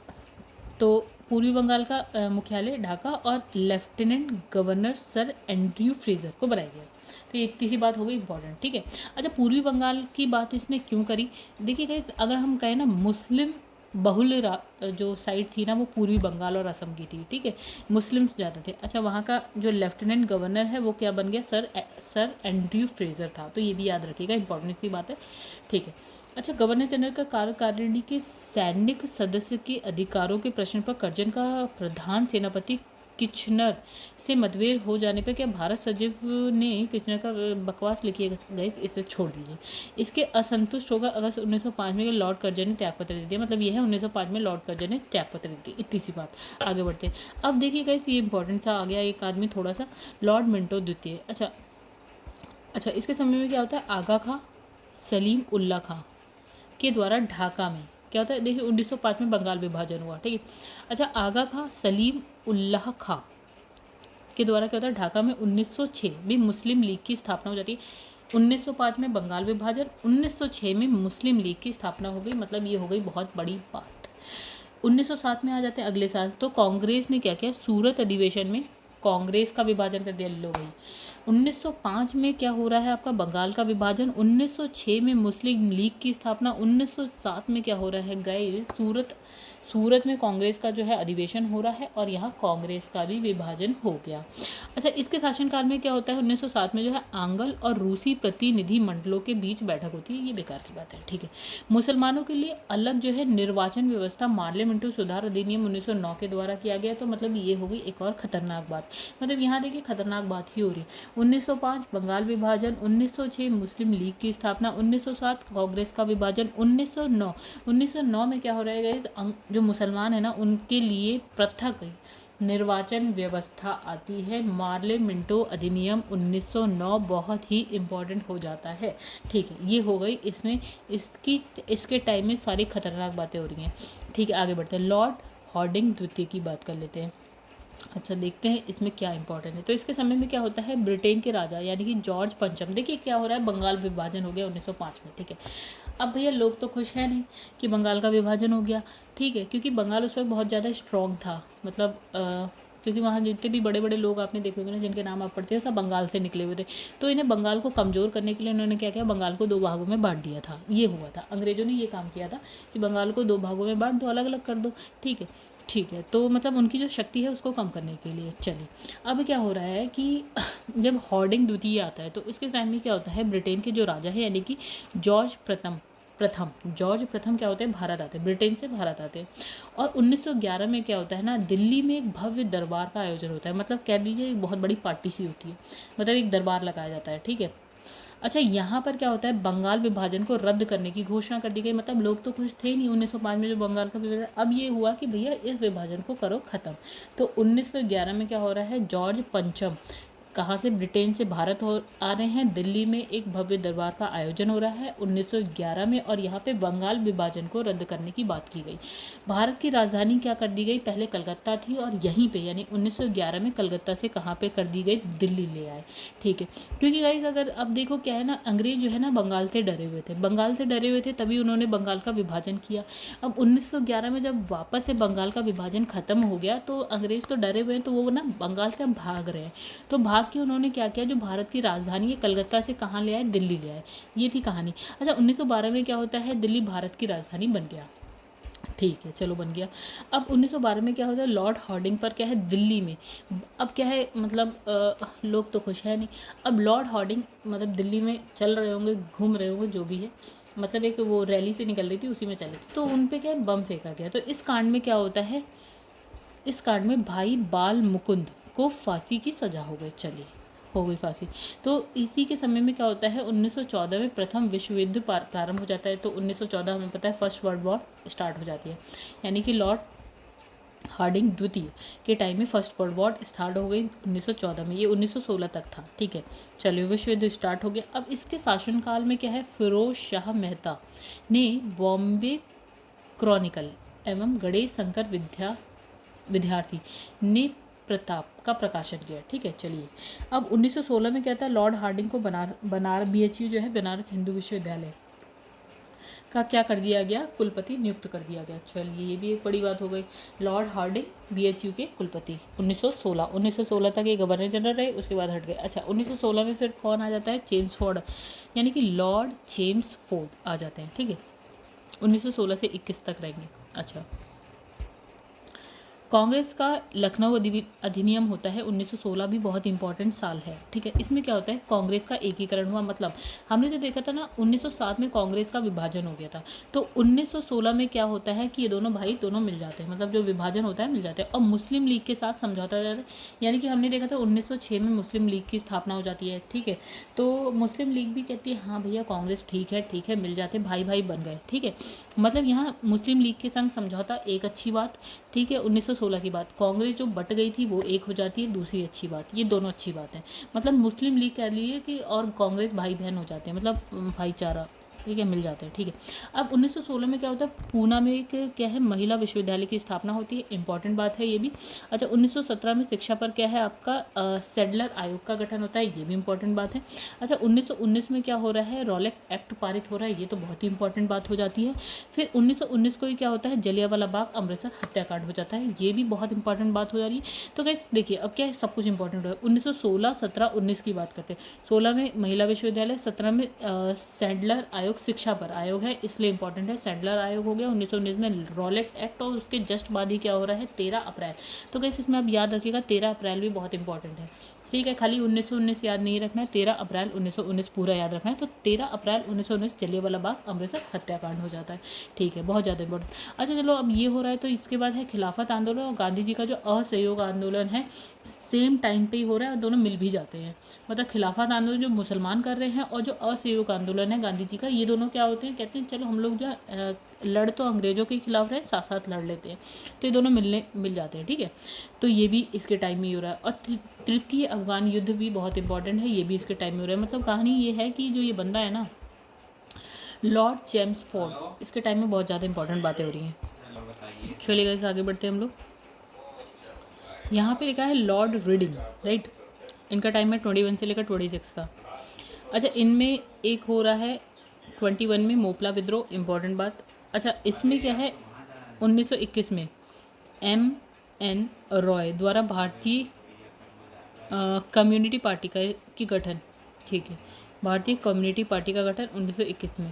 तो पूर्वी बंगाल का मुख्यालय ढाका और lieutenant governor sir Andrew Fraser को बनाया गया। तो ये इतनी सी बात हो गई इंपॉर्टेंट। ठीक है, अच्छा पूर्वी बंगाल की बात इसने क्यों करी, देखिए अगर हम कहें ना मुस्लिम बहुल जो साइड थी ना वो पूर्वी बंगाल और असम की थी। ठीक है, मुस्लिम्स ज़्यादा थे। अच्छा, वहाँ का जो लेफ्टिनेंट गवर्नर है वो क्या बन गया, सर एंड्रयू फ्रेजर था। तो ये भी याद रखिएगा, इंपॉर्टेंट सी बात है। ठीक है, अच्छा गवर्नर जनरल का कार्यकारिणी के सैनिक सदस्य के अधिकारों के प्रश्न पर कर्जन का प्रधान सेनापति किचनर से मतभेद हो जाने पर क्या भारत सचिव ने किचनर का बकवास लिखिए गए, इसे छोड़ दीजिए। इसके असंतुष्ट होगा अगस्त 1905 में लॉर्ड कर्जन ने त्यागपत्र दे दिया। मतलब ये है 1905 में लॉर्ड कर्जन ने त्यागपत्र दे दी, इतनी सी बात। आगे बढ़ते हैं, अब देखिएगा ये इंपॉर्टेंट सा आ गया एक आदमी थोड़ा सा, लॉर्ड मिंटो द्वितीय। अच्छा इसके समय में क्या होता है, आगा खां सलीम उल्ला खां के द्वारा ढाका में क्या होता है, देखिए 1905 में बंगाल विभाजन हुआ। ठीक है, अच्छा आगा खां सलीम उल्लाह खां के द्वारा क्या होता है, ढाका में 1906 में मुस्लिम लीग की स्थापना हो जाती है। 1905 में बंगाल विभाजन, 1906 में मुस्लिम लीग की स्थापना हो गई। मतलब ये हो गई बहुत बड़ी बात। 1907 में आ जाते हैं अगले साल, तो कांग्रेस ने क्या किया, सूरत अधिवेशन में कांग्रेस का विभाजन कर दिया। लो भाई 1905 में क्या हो रहा है आपका, बंगाल का विभाजन। 1906 में मुस्लिम लीग की स्थापना। 1907 में क्या हो रहा है गाइस, सूरत में कांग्रेस का जो है अधिवेशन हो रहा है और यहाँ कांग्रेस का भी विभाजन हो गया। अच्छा इसके शासनकाल में क्या होता है, 1907 में जो है आंग्ल और रूसी प्रतिनिधि मंडलों के बीच बैठक होती है। ये बेकार की बात है। ठीक है, मुसलमानों के लिए अलग जो है निर्वाचन व्यवस्था पार्लियामेंट्री सुधार अधिनियम 1909 के द्वारा किया गया। तो मतलब ये हो गई एक और खतरनाक बात। मतलब यहाँ देखिए खतरनाक बात ही हो रही है। 1905 बंगाल विभाजन, 1906 मुस्लिम लीग की स्थापना, 1907 कांग्रेस का विभाजन, 1909 में क्या हो रहा है, जो मुसलमान है ना उनके लिए पृथक निर्वाचन व्यवस्था आती है। मार्ले मिंटो अधिनियम 1909 बहुत ही इम्पोर्टेंट हो जाता है। ठीक है, ये हो गई इसमें इसके टाइम में सारी खतरनाक बातें हो रही हैं। ठीक है, आगे बढ़ते हैं, लॉर्ड हॉर्डिंग द्वितीय की बात कर लेते हैं। अच्छा देखते हैं इसमें क्या इंपॉर्टेंट है। तो इसके समय में क्या होता है, ब्रिटेन के राजा यानी कि जॉर्ज पंचम, देखिए क्या हो रहा है, बंगाल विभाजन हो गया 1905 में। ठीक है, अब भैया लोग तो खुश है नहीं कि बंगाल का विभाजन हो गया। ठीक है, क्योंकि बंगाल उस वक्त बहुत ज़्यादा स्ट्रॉन्ग था। मतलब क्योंकि वहाँ जितने भी बड़े बड़े लोग आपने देखे होंगे ना जिनके नाम आप पढ़ते हैं सब बंगाल से निकले हुए थे। तो इन्हें बंगाल को कमज़ोर करने के लिए उन्होंने क्या किया, बंगाल को 2 भागों में बांट दिया था। ये हुआ था, अंग्रेज़ों ने ये काम किया था कि बंगाल को 2 भागों में बांट दो, अलग अलग कर दो। ठीक है, तो मतलब उनकी जो शक्ति है उसको कम करने के लिए। चलिए अब क्या हो रहा है कि जब हॉर्डिंग द्वितीय आता है तो इसके टाइम में क्या होता है, ब्रिटेन के जो राजा है यानी कि जॉर्ज प्रथम, प्रथम, जॉर्ज प्रथम क्या होते हैं, भारत आते हैं, ब्रिटेन से भारत आते हैं। और 1911 में क्या होता है ना, दिल्ली में एक भव्य दरबार का आयोजन होता है, मतलब कह दीजिए एक बहुत बड़ी पार्टी सी होती है, मतलब एक दरबार लगाया जाता है, ठीक है। अच्छा, यहाँ पर क्या होता है, बंगाल विभाजन को रद्द करने की घोषणा कर दी गई, मतलब लोग तो खुश थे नहीं 1905 में जो बंगाल का विभाजन, अब ये हुआ कि भैया इस विभाजन को करो ख़त्म। तो 1911 में क्या हो रहा है, जॉर्ज पंचम कहाँ से, ब्रिटेन से भारत हो आ रहे हैं, दिल्ली में एक भव्य दरबार का आयोजन हो रहा है 1911 में, और यहाँ पे बंगाल विभाजन को रद्द करने की बात की गई। भारत की राजधानी क्या कर दी गई, पहले कलकत्ता थी और यहीं पे यानी 1911 में कलकत्ता से कहाँ पे कर दी गई, दिल्ली ले आए, ठीक है। क्योंकि गाइस अगर अब देखो क्या है ना, अंग्रेज जो है ना बंगाल से डरे हुए थे, बंगाल से डरे हुए थे, तभी उन्होंने बंगाल का विभाजन किया। अब 1911 में जब वापस से बंगाल का विभाजन खत्म हो गया तो अंग्रेज तो डरे हुए हैं, तो वो ना बंगाल से अब भाग रहे हैं। तो भाग के उन्होंने क्या किया, जो भारत की राजधानी है कलकत्ता से कहाँ ले आए, दिल्ली ले आए, ये थी कहानी। अच्छा, 1912 में क्या होता है, दिल्ली भारत की राजधानी बन गया, ठीक है, चलो बन गया। अब 1912 में क्या होता है, लॉर्ड हार्डिंग पर क्या है, दिल्ली में अब क्या है, मतलब लोग तो खुश है नहीं। अब लॉर्ड हार्डिंग मतलब दिल्ली में चल रहे होंगे, घूम रहे होंगे, जो भी है, मतलब एक वो रैली से निकल रही थी, उसी में चल रही थी, तो उन पे क्या है, बम फेंका गया। तो इस कांड में क्या होता है, इस कांड में भाई बाल मुकुंद को फांसी की सज़ा हो गई, चलिए हो गई फांसी। तो इसी के समय में क्या होता है, 1914 में प्रथम विश्व युद्ध प्रारंभ हो जाता है। तो 1914 हमें पता है फर्स्ट वर्ल्ड वॉर स्टार्ट हो जाती है, यानी कि लॉर्ड हार्डिंग द्वितीय के टाइम में फर्स्ट वर्ल्ड वॉर स्टार्ट हो गई 1914 में, ये 1916 तक था, ठीक है। चलिए विश्व युद्ध स्टार्ट हो गया। अब इसके शासनकाल में क्या है, फिरोज शाह मेहता ने बॉम्बे क्रॉनिकल एवं गणेश शंकर विद्यार्थी ने प्रताप का प्रकाशन किया, ठीक है। चलिए अब 1916 में क्या था, लॉर्ड हार्डिंग को BHU जो है बनारस हिंदू विश्वविद्यालय का क्या कर दिया गया, कुलपति नियुक्त कर दिया गया। चलिए ये भी एक बड़ी बात हो गई, लॉर्ड हार्डिंग BHU के कुलपति 1916 तक ये गवर्नर जनरल रहे, उसके बाद हट गए। अच्छा, 1916 में फिर कौन आ जाता है, जेम्स फोर्ड, यानी कि लॉर्ड जेम्स फोर्ड आ जाते हैं, ठीक है। 1916 से 21 तक रहेंगे। अच्छा, कांग्रेस का लखनऊ अधिनियम होता है 1916, भी बहुत इंपॉर्टेंट साल है, ठीक है। इसमें क्या होता है, कांग्रेस का एकीकरण हुआ, मतलब हमने जो देखा था ना 1907 में कांग्रेस का विभाजन हो गया था, तो 1916 में क्या होता है कि ये दोनों भाई दोनों मिल जाते हैं, मतलब जो विभाजन होता है मिल जाते हैं, और मुस्लिम लीग के साथ समझौता हो जाता है। यानी कि हमने देखा था 1906 में मुस्लिम लीग की स्थापना हो जाती है, ठीक है। तो मुस्लिम लीग भी कहती है हाँ भैया कांग्रेस ठीक है, मिल जाते, भाई भाई बन गए, ठीक है। मतलब यहाँ मुस्लिम लीग के संग समझौता एक अच्छी बात, ठीक है। 1916 की बात, कांग्रेस जो बट गई थी वो एक हो जाती है, दूसरी अच्छी बात, ये दोनों अच्छी बात है। मतलब मुस्लिम लीग कह लीजिए कि और कांग्रेस भाई बहन हो जाते हैं, मतलब भाईचारा, ठीक है, मिल जाते हैं, ठीक है। अब 1916 में क्या होता है, पूना में एक क्या है, महिला विश्वविद्यालय की स्थापना होती है, इंपॉर्टेंट बात है ये भी। अच्छा, 1917 में शिक्षा पर क्या है आपका सैडलर आयोग का गठन होता है, ये भी इंपॉर्टेंट बात है। अच्छा, 1919 में क्या हो रहा है, रॉलेट एक्ट पारित हो रहा है, ये तो बहुत ही इंपॉर्टेंट बात हो जाती है। फिर 1919 को ही क्या होता है, जलियांवाला बाग अमृतसर हत्याकांड हो जाता है, ये भी बहुत इंपॉर्टेंट बात हो जा रही है। तो गाइस देखिए अब क्या है, सब कुछ इंपॉर्टेंट हो है। 1916, 17, 19 की बात करते हैं। 16 में महिला विश्वविद्यालय, 17 में सैडलर आयोग, शिक्षा पर आयोग है इसलिए इंपॉर्टेंट है, सैडलर आयोग हो गया। 1919 में रॉलेट एक्ट, और उसके जस्ट बाद ही क्या हो रहा है, 13 अप्रैल। तो गाइस इसमें आप याद रखिएगा 13 अप्रैल भी बहुत इंपॉर्टेंट है, ठीक है। खाली 1919 याद नहीं रखना है, 13 अप्रैल 1919 पूरा याद रखना है। तो 13 अप्रैल 1919 जलियांवाला बाग अमृतसर हत्याकांड हो जाता है, ठीक है, बहुत ज़्यादा इंपॉर्टेंट। अच्छा चलो, अब ये हो रहा है, तो इसके बाद है खिलाफत आंदोलन और गांधी जी का जो असहयोग आंदोलन है, सेम टाइम पे ही हो रहा है और दोनों मिल भी जाते हैं। मतलब खिलाफत आंदोलन जो मुसलमान कर रहे हैं और जो असहयोग आंदोलन है गांधी जी का, ये दोनों क्या होते हैं, कहते हैं चलो हम लोग जो लड़ तो अंग्रेजों के खिलाफ रहे, साथ साथ लड़ लेते हैं, तो ये दोनों मिल जाते हैं, ठीक है। तो ये भी इसके टाइम में ही हो रहा है। और तृतीय अफगान युद्ध भी बहुत इंपॉर्टेंट है, ये भी इसके टाइम में हो रहा है। मतलब कहानी ये है कि जो ये बंदा है ना, लॉर्ड जेम्स फोर्ड, इसके टाइम में बहुत ज़्यादा इंपॉर्टेंट बातें हो रही हैं। चलिए गाइस आगे बढ़ते हैं हम लोग। यहाँ पे लिखा है लॉर्ड रीडिंग, राइट, इनका टाइम है 21 से लेकर 26 का। अच्छा, इनमें एक हो रहा है 21 में मोपला विद्रोह, इंपॉर्टेंट बात। अच्छा, इसमें क्या है, 1921 में MN रॉय द्वारा भारतीय कम्युनिटी पार्टी की गठन, ठीक है, भारतीय कम्युनिटी पार्टी का गठन 1921 में।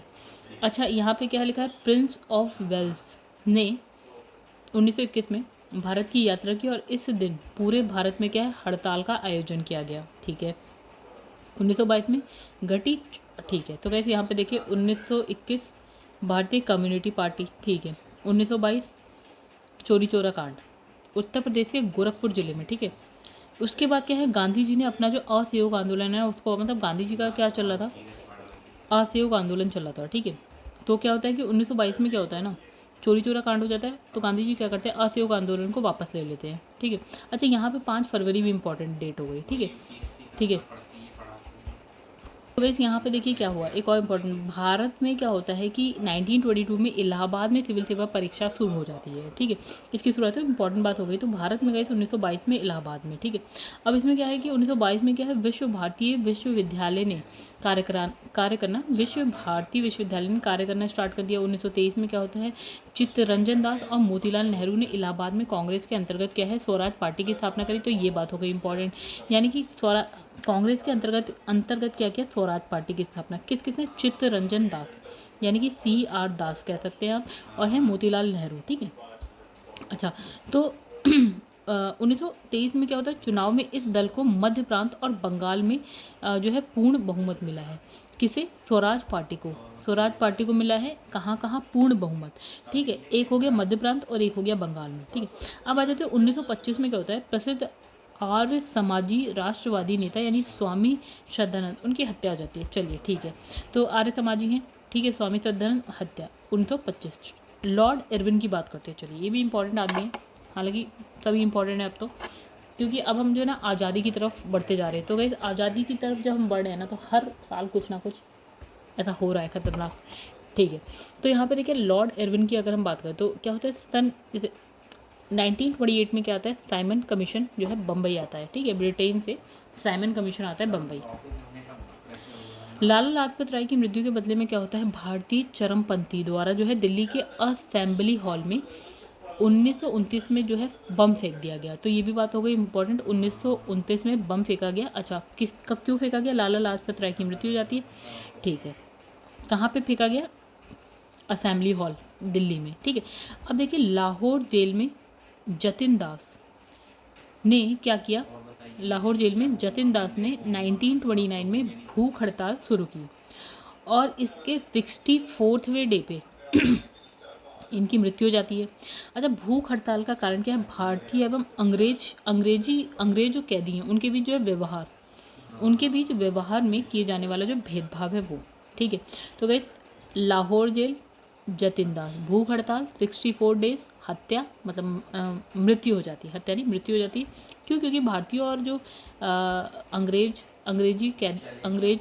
अच्छा, यहाँ पे क्या लिखा है, प्रिंस ऑफ वेल्स ने 1921 में भारत की यात्रा की और इस दिन पूरे भारत में क्या है, हड़ताल का आयोजन किया गया, ठीक है। 1922 में घटी, ठीक है। तो कैसे यहाँ पे देखिए 1921 भारतीय कम्युनिटी पार्टी, ठीक है। 1922 चोरी चोरा कांड, उत्तर प्रदेश के गोरखपुर जिले में, ठीक है। उसके बाद क्या है, गांधी जी ने अपना जो असहयोग आंदोलन है उसको, मतलब गांधी जी का क्या चल रहा था, असहयोग आंदोलन चल रहा था, ठीक है। तो क्या होता है कि 1922 में क्या होता है ना, चोरी चोरा कांड हो जाता है, तो गांधी जी क्या करते हैं, असहयोग आंदोलन को वापस ले लेते हैं, ठीक है। अच्छा, यहाँ पे 5 फरवरी भी इंपॉर्टेंट डेट हो गई, ठीक है, ठीक है। तो वैसे यहाँ पे देखिए क्या हुआ, एक और इम्पोर्टेंट, भारत में क्या होता है कि 1922 में इलाहाबाद में सिविल सेवा परीक्षा शुरू हो जाती है, ठीक है। इसकी शुरुआत इंपॉर्टेंट बात हो गई। तो भारत में गए थे 1922 में इलाहाबाद में, ठीक है। अब इसमें क्या है कि 1922 में क्या है, विश्व भारतीय विश्वविद्यालय ने कार्य करना विश्व भारती विश्वविद्यालय ने कार्य करना स्टार्ट कर दिया। 1923 में क्या होता है, चित्तरंजन दास और मोतीलाल नेहरू ने इलाहाबाद में कांग्रेस के अंतर्गत क्या है, स्वराज पार्टी की स्थापना करी। तो ये बात हो गई इंपॉर्टेंट, यानी कि कांग्रेस के अंतर्गत क्या किया, स्वराज पार्टी की स्थापना किसने, चित्तरंजन दास, यानी कि CR दास कह सकते हैं आप, और है मोतीलाल नेहरू, ठीक है। अच्छा, तो 1923 में क्या होता है, चुनाव में इस दल को मध्य प्रांत और बंगाल में जो है पूर्ण बहुमत मिला है। किसे, स्वराज पार्टी को मिला है, कहाँ कहाँ पूर्ण बहुमत, ठीक है। एक हो गया मध्य प्रांत और एक हो गया बंगाल में, ठीक है। अब आ जाते हैं 1925 में क्या होता है, प्रसिद्ध आर्य समाजी राष्ट्रवादी नेता यानी स्वामी श्रद्धानंद, उनकी हत्या हो जाती है। चलिए ठीक है, तो आर्य समाजी हैं, ठीक है, स्वामी श्रद्धानंद हत्या 1925। लॉर्ड इरविन की बात करते हैं, चलिए ये भी इंपॉर्टेंट आदमी है, हालांकि सभी इंपॉर्टेंट है अब तो, क्योंकि अब हम जो है ना आज़ादी की तरफ बढ़ते जा रहे हैं। तो गाइस आज़ादी की तरफ जब हम बढ़ रहे हैं ना, तो हर साल कुछ ना कुछ ऐसा हो रहा है खतरनाक, ठीक है। तो यहाँ पे देखिए लॉर्ड इरविन की अगर हम बात करें तो क्या होता है, सन 1928 में क्या आता है, साइमन कमीशन जो है बम्बई आता है, ठीक है। ब्रिटेन से साइमन कमीशन आता है बम्बई। लाला लाजपत राय की मृत्यु के बदले में क्या होता है, भारतीय चरमपंथी द्वारा जो है दिल्ली के असेंबली हॉल में 1929 में जो है बम फेंक दिया गया। तो ये भी बात हो गई इंपॉर्टेंट, 1929 में बम फेंका गया। अच्छा, किस कब क्यों फेंका गया, लाला लाजपत राय की मृत्यु हो जाती है, ठीक है। कहाँ पे फेंका गया, असेंबली हॉल दिल्ली में, ठीक है। अब देखिए लाहौर जेल में जतिन दास ने क्या किया, लाहौर जेल में जतिन दास ने 1929 में भूख हड़ताल शुरू की और इसके 64वें डे पे इनकी मृत्यु हो जाती है। अच्छा, भूख हड़ताल का कारण क्या है, भारतीय एवं अंग्रेज जो कैदी हैं उनके बीच जो है व्यवहार, उनके बीच व्यवहार में किए जाने वाला जो भेदभाव है वो, ठीक है। तो गाइस लाहौर जेल, जतिन दास, भूख हड़ताल, 64 डेज, हत्या, मतलब मृत्यु हो जाती है, हत्या नहीं मृत्यु हो जाती है। क्यों, क्योंकि भारतीय और जो अंग्रेज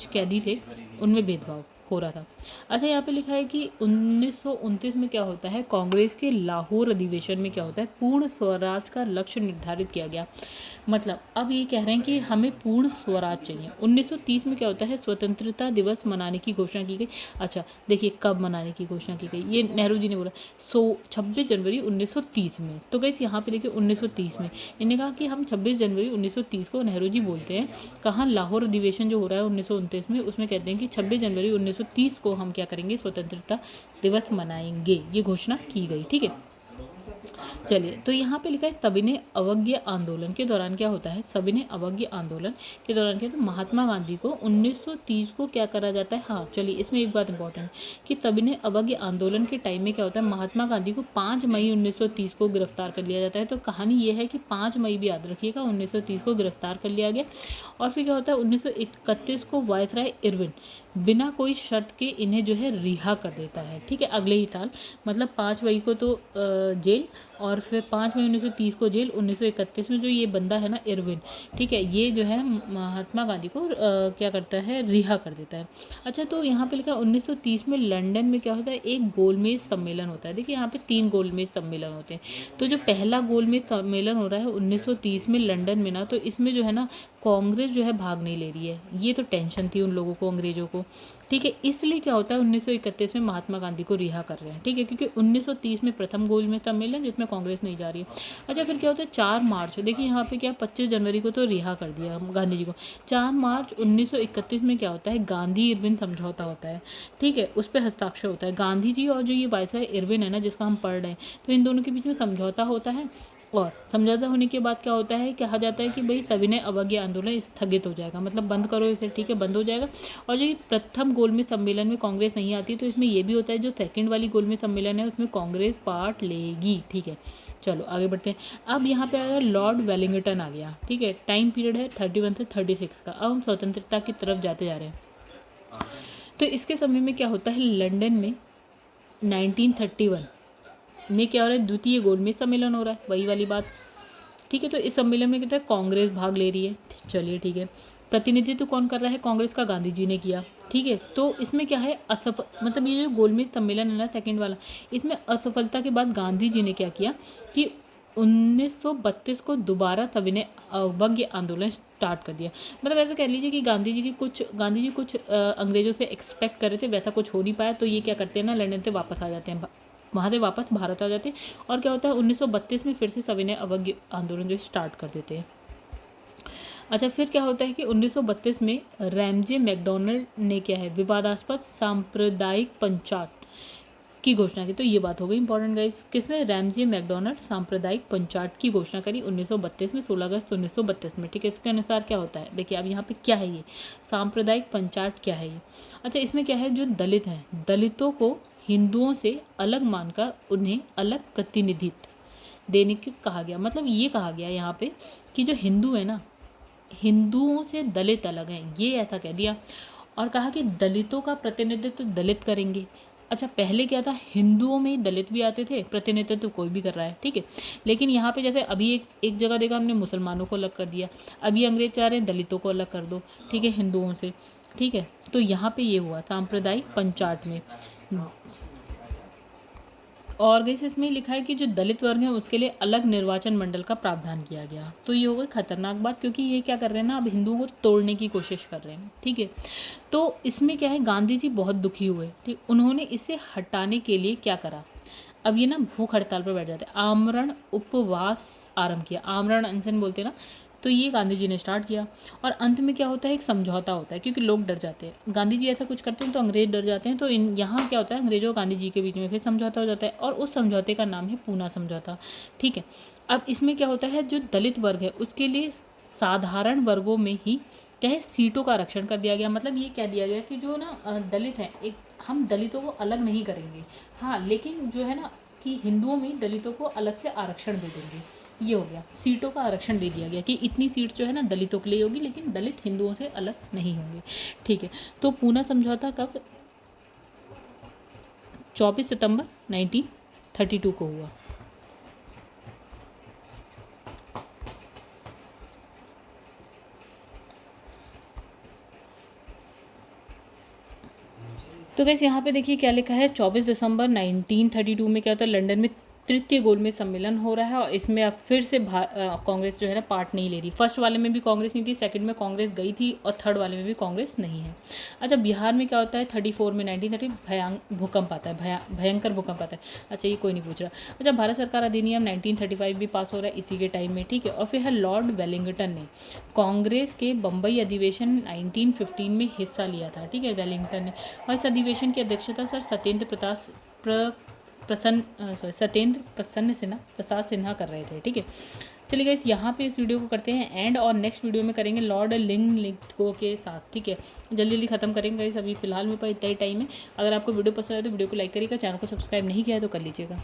कैदी थे उनमें भेदभाव हो रहा था। अच्छा, यहाँ पे लिखा है कि 1929 में क्या होता है, कांग्रेस के लाहौर अधिवेशन में क्या होता है, पूर्ण स्वराज का लक्ष्य निर्धारित किया गया। मतलब अब ये कह रहे हैं कि हमें पूर्ण स्वराज चाहिए। 1930 में क्या होता है, स्वतंत्रता दिवस मनाने की घोषणा की गई। अच्छा देखिए कब मनाने की घोषणा की गई, ये नेहरू जी ने बोला 26 जनवरी 1930 में। तो गई यहाँ पे देखिए 1930 में इन्होंने कहा कि हम 26 जनवरी 1930 को, नेहरू जी बोलते हैं, कहाँ लाहौर अधिवेशन जो हो रहा है 1929 में, उसमें कहते हैं कि 26 जनवरी 1930 को हम क्या करेंगे, स्वतंत्रता दिवस मनाएंगे, ये घोषणा की गई, ठीक है। चलिए, तो यहाँ पे लिखा है सविनय अवज्ञा आंदोलन के दौरान क्या होता है, सविनय अवज्ञा आंदोलन के दौरान क्या, तो महात्मा गांधी को 1930 को क्या करा जाता है। हाँ चलिए, इसमें एक बात इंपॉर्टेंट कि सविनय अवज्ञा आंदोलन के टाइम में क्या होता है, महात्मा गांधी को 5 मई 1930 को गिरफ्तार कर लिया जाता है। तो कहानी ये है कि 5 मई भी याद रखिएगा, 1930 को गिरफ्तार कर लिया गया। और फिर क्या होता है, 1931 को वायसराय इरविन बिना कोई शर्त के इन्हें जो है रिहा कर देता है, ठीक है, अगले ही साल। मतलब 5 मई को तो जेल, और फिर 5 मई 1930 को जेल। 1931 में जो ये बंदा है ना इरविन, ठीक है, ये जो है महात्मा गांधी को क्या करता है, रिहा कर देता है। अच्छा, तो यहाँ पे लिखा है 1930 में लंदन में क्या होता है, एक गोलमेज सम्मेलन होता है। देखिए यहाँ पे 3 गोलमेज सम्मेलन होते हैं। तो जो पहला गोलमेज सम्मेलन हो रहा है 1930 में लंदन में ना, तो इसमें जो है ना कांग्रेस जो है भाग नहीं ले रही है। ये तो टेंशन थी उन लोगों को, अंग्रेजों को, ठीक है। इसलिए क्या होता है 1931 में महात्मा गांधी को रिहा कर रहे हैं, ठीक है, क्योंकि 1930 में प्रथम गोलमेज सम्मेलन जिसमें कांग्रेस नहीं जा रही है। अच्छा, फिर क्या होता है 4 मार्च, देखिए यहाँ पे क्या 25 जनवरी को तो रिहा कर दिया गांधी जी को। 4 मार्च 1931 में क्या होता है, गांधी इरविन समझौता होता है, ठीक है, उस पर हस्ताक्षर होता है। गांधी जी और जो ये वायसराय इरविन है ना, जिसका हम पढ़ रहे हैं, तो इन दोनों के बीच में समझौता होता है। और समझौता होने के बाद क्या होता है, कहा जाता है कि भाई सविनय अवज्ञा आंदोलन स्थगित हो जाएगा, मतलब बंद करो इसे, ठीक है, बंद हो जाएगा। और जो प्रथम गोलमेज सम्मेलन में कांग्रेस नहीं आती, तो इसमें ये भी होता है जो सेकंड वाली गोलमेज सम्मेलन है उसमें कांग्रेस पार्ट लेगी, ठीक है। चलो आगे बढ़ते हैं। अब यहाँ पे आया लॉर्ड वेलिंगटन आ गया, ठीक है। टाइम पीरियड है 31 से 36 का। अब हम स्वतंत्रता की तरफ जाते जा रहे हैं। तो इसके समय में क्या होता है, लंदन में 1931 में क्या हो रहा है, द्वितीय गोलमेज सम्मेलन हो रहा है, वही वाली बात, ठीक है। तो इस सम्मेलन में कहते हैं कांग्रेस भाग ले रही है, चलिए ठीक है। प्रतिनिधित्व कौन कर रहा है, कांग्रेस का गांधी जी ने किया, ठीक है। तो इसमें क्या है, मतलब ये जो गोलमेज सम्मेलन है ना सेकेंड वाला, इसमें असफलता के बाद गांधी जी ने क्या किया कि 1932 को दोबारा सविनय अवज्ञा आंदोलन स्टार्ट कर दिया। मतलब ऐसा कह लीजिए कि गांधी जी कुछ अंग्रेजों से एक्सपेक्ट कर रहे थे, वैसा कुछ हो नहीं पाया, तो ये क्या करते हैं ना, लंदन से वापस आ जाते हैं, वहाँ से वापस भारत आ जाते हैं। और क्या होता है, 1932 में फिर से सविनय अवज्ञा आंदोलन जो स्टार्ट कर देते हैं। अच्छा, फिर क्या होता है कि 1932 में रैमजे मैकडॉनल्ड ने क्या है, विवादास्पद सांप्रदायिक पंचायत की घोषणा की। तो ये बात हो गई इंपॉर्टेंट गाइस, किसने, रैमजे मैकडॉनल्ड सांप्रदायिक पंचायत की घोषणा करी 1932 में, 16 अगस्त 1932 में, ठीक है। इसके अनुसार क्या होता है, देखिए अब यहाँ पे क्या है, ये सांप्रदायिक पंचायत क्या है ये। अच्छा, इसमें क्या है, जो दलित हैं, दलितों को हिंदुओं से अलग मानकर उन्हें अलग प्रतिनिधित्व देने की कहा गया। मतलब ये कहा गया यहाँ पे कि जो हिंदू है ना, हिंदुओं से दलित अलग हैं, ये ऐसा कह दिया। और कहा कि दलितों का प्रतिनिधित्व दलित करेंगे। अच्छा, पहले क्या था, हिंदुओं में ही दलित भी आते थे, प्रतिनिधित्व कोई भी कर रहा है, ठीक है। लेकिन यहाँ पे जैसे अभी एक जगह देखा हमने, मुसलमानों को अलग कर दिया, अभी अंग्रेज चाह रहे हैं दलितों को अलग कर दो, ठीक है, हिंदुओं से, ठीक है। तो यहाँ पे ये हुआ सांप्रदायिक पंचायत में। और गैस इसमें लिखा है कि जो दलित वर्ग है उसके लिए अलग निर्वाचन मंडल का प्रावधान किया गया। तो ये हो गई खतरनाक बात, क्योंकि ये क्या कर रहे हैं ना, अब हिंदुओं को तोड़ने की कोशिश कर रहे हैं, ठीक है। तो इसमें क्या है, गांधी जी बहुत दुखी हुए, ठीक। उन्होंने इसे हटाने के लिए क्या करा, अब ये ना भूख हड़ताल पर बैठ जाते हैं, आमरण उपवास आरंभ किया, आमरण अनशन बोलते हैं ना, तो ये गांधी जी ने स्टार्ट किया। और अंत में क्या होता है, एक समझौता होता है, क्योंकि लोग डर जाते हैं, गांधी जी ऐसा कुछ करते हैं तो अंग्रेज डर जाते हैं। तो यहाँ क्या होता है, अंग्रेजों और गांधी जी के बीच में फिर समझौता हो जाता है, और उस समझौते का नाम है पूना समझौता, ठीक है। अब इसमें क्या होता है, जो दलित वर्ग है उसके लिए साधारण वर्गों में ही क्या है, सीटों का आरक्षण कर दिया गया। मतलब ये कह दिया गया कि जो ना दलित हैं, एक हम दलितों को अलग नहीं करेंगे, हाँ, लेकिन जो है ना कि हिंदुओं में दलितों को अलग से आरक्षण दे देंगे। ये हो गया, सीटों का आरक्षण दे दिया गया कि इतनी सीट जो है ना दलितों के लिए होगी, लेकिन दलित हिंदुओं से अलग नहीं होंगे, ठीक है। तो पूना समझौता कब, 24 सितंबर 1932 को हुआ। तो गैस यहाँ पे देखिए क्या लिखा है, 24 दिसंबर 1932 में क्या होता है, लंदन में तृतीय गोलमेज सम्मेलन हो रहा है। और इसमें अब फिर से कांग्रेस जो है ना पार्ट नहीं ले रही। फर्स्ट वाले में भी कांग्रेस नहीं थी, सेकंड में कांग्रेस गई थी, और थर्ड वाले में भी कांग्रेस नहीं है। अच्छा, बिहार में क्या होता है, 34 में 1930 भूकंप आता है, भयंकर भूकंप आता है। अच्छा, ये कोई नहीं पूछ रहा। अच्छा, भारत सरकार अधिनियम 1935 भी पास हो रहा है इसी के टाइम में, ठीक है। और फिर है लॉर्ड वेलिंगटन ने कांग्रेस के बम्बई अधिवेशन 1915 में हिस्सा लिया था, ठीक है, वेलिंगटन ने। और इस अधिवेशन की अध्यक्षता सर सत्येंद्र प्रसाद सिन्हा कर रहे थे, ठीक है। चलिए गाइस, यहाँ पे इस वीडियो को करते हैं एंड, और नेक्स्ट वीडियो में करेंगे लॉर्ड लिंगथो के साथ, ठीक है। जल्दी जल्दी खत्म करेंगे गाइस, अभी फिलहाल में पर इतना ही टाइम है। अगर आपको वीडियो पसंद आए तो वीडियो को लाइक करिएगा, चैनल को सब्सक्राइब नहीं किया है तो कर लीजिएगा।